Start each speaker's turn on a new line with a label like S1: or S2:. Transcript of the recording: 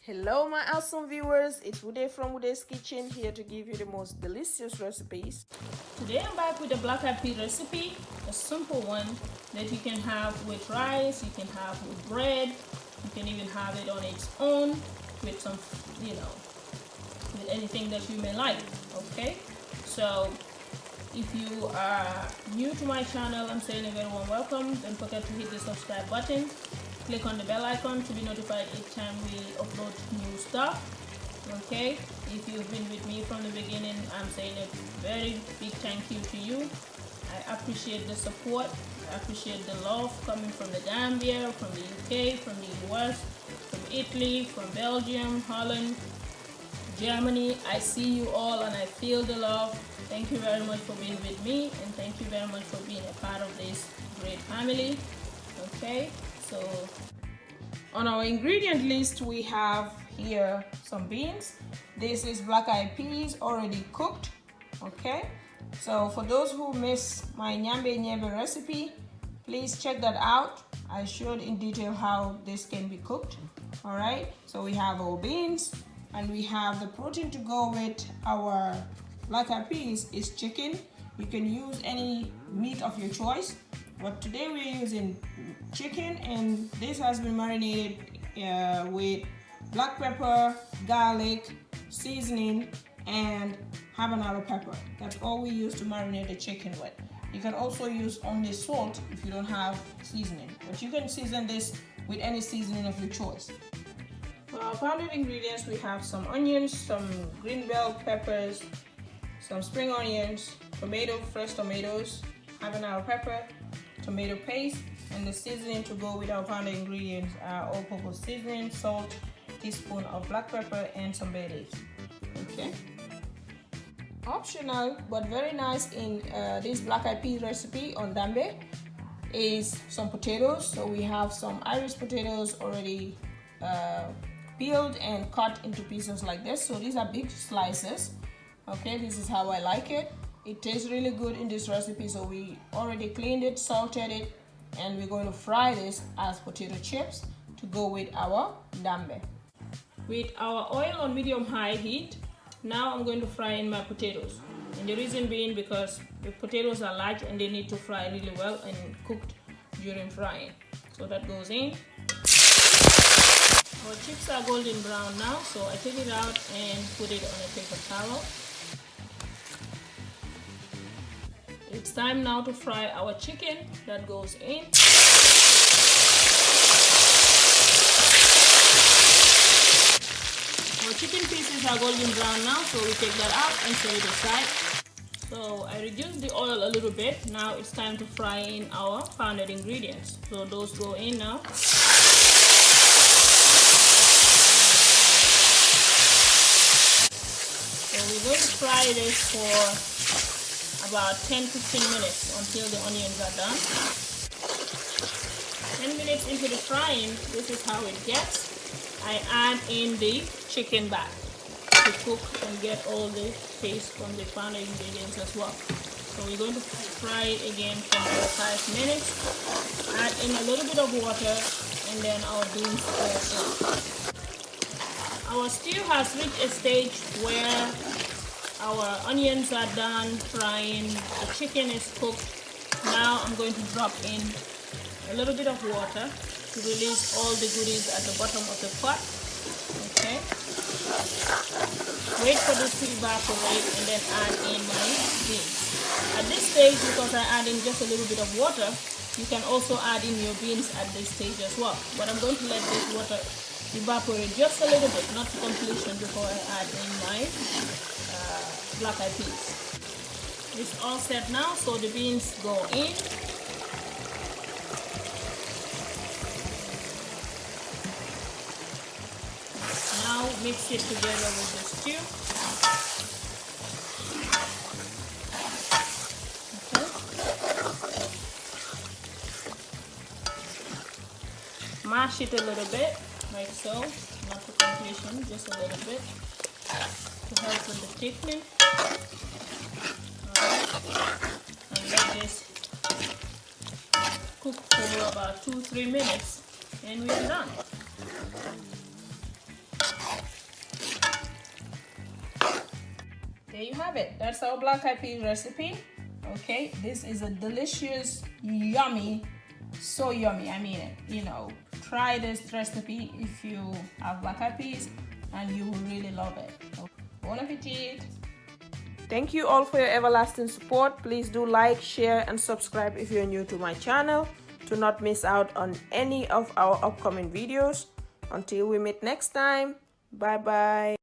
S1: Hello my awesome viewers, it's Uday from Uday's Kitchen, here to give you the most delicious recipes.
S2: Today I'm back with a black eyed pea recipe, a simple one that you can have with rice, you can have with bread, you can even have it on its own with some, with anything that you may like, okay? So if you are new to my channel, I'm saying a very warm welcome. Don't forget to hit the subscribe button. Click on the bell icon to be notified each time we upload new stuff. Okay, if you've been with me from the beginning, I'm saying a very big thank you to you. I appreciate the support. I appreciate the love coming from the Ndambeh, from the UK, from the US, from Italy, from Belgium, Holland, Germany. I see you all and I feel the love. Thank you very much for being with me, and thank you very much for being a part of this great family. Okay, so
S1: on our ingredient list we have here some beans. This is black eyed peas already cooked. Okay, so for those who miss my Nyebeh recipe, please check that out. I showed in detail how this can be cooked. All right, so we have our beans and we have the protein to go with our black eyed peas is chicken. You can use any meat of your choice, but today we're using chicken, and this has been marinated with black pepper, garlic, seasoning, and habanero pepper. That's all we use to marinate the chicken with. You can also use only salt if you don't have seasoning, but you can season this with any seasoning of your choice. For our powdered ingredients, we have some onions, some green bell peppers, some spring onions, fresh tomatoes, habanero pepper, tomato paste, and the seasoning to go with our powdered ingredients are all-purpose seasoning, salt, teaspoon of black pepper, and some bay leaves. Okay. Optional but very nice in this black eyed pea recipe on Ndambeh is some potatoes. So we have some Irish potatoes already peeled and cut into pieces like this. So these are big slices. Okay, this is how I like it. It tastes really good in this recipe. So we already cleaned it, salted it, and we're going to fry this as potato chips to go with our Ndambeh. With our oil on medium-high heat, now I'm going to fry in my potatoes. And the reason being because the potatoes are large and they need to fry really well and cooked during frying. So that goes in. Our chips are golden brown now, so I take it out and put it on a paper towel. It's time now to fry our chicken. That goes in. Our chicken pieces are golden brown now, so we take that out and set it aside. So I reduced the oil a little bit. Now it's time to fry in our pounded ingredients. So those go in now. So we're going to fry this for about 10-15 minutes until the onions are done. 10 minutes into the frying, this is how it gets. I add in the chicken back to cook and get all the taste from the pounded ingredients as well. So we're going to fry it again for about 5 minutes. Add in a little bit of water, and then our beans go in. Our stew has reached a stage where our onions are done frying, the chicken is cooked. Now I'm going to drop in a little bit of water to release all the goodies at the bottom of the pot. Okay. Wait for this to evaporate and then add in my beans. At this stage, because I add in just a little bit of water, you can also add in your beans at this stage as well. But I'm going to let this water evaporate just a little bit, not to completion, before I add in my black eyed peas. It's all set now, so the beans go in. Now mix it together with the stew. Okay. Mash it a little bit, like so, not to completion, just a little bit to help with the thickening. And let this cook for about 2-3 minutes and we're done. there you have it. That's our black eyed peas recipe. Okay, this is a delicious, yummy, so yummy. I mean it. You know, try this recipe if you have black eyed peas, and you will really love it. Bon appetit. Thank you all for your everlasting support. Please do like, share, and subscribe if you're new to my channel to not miss out on any of our upcoming videos. Until we meet next time, bye bye.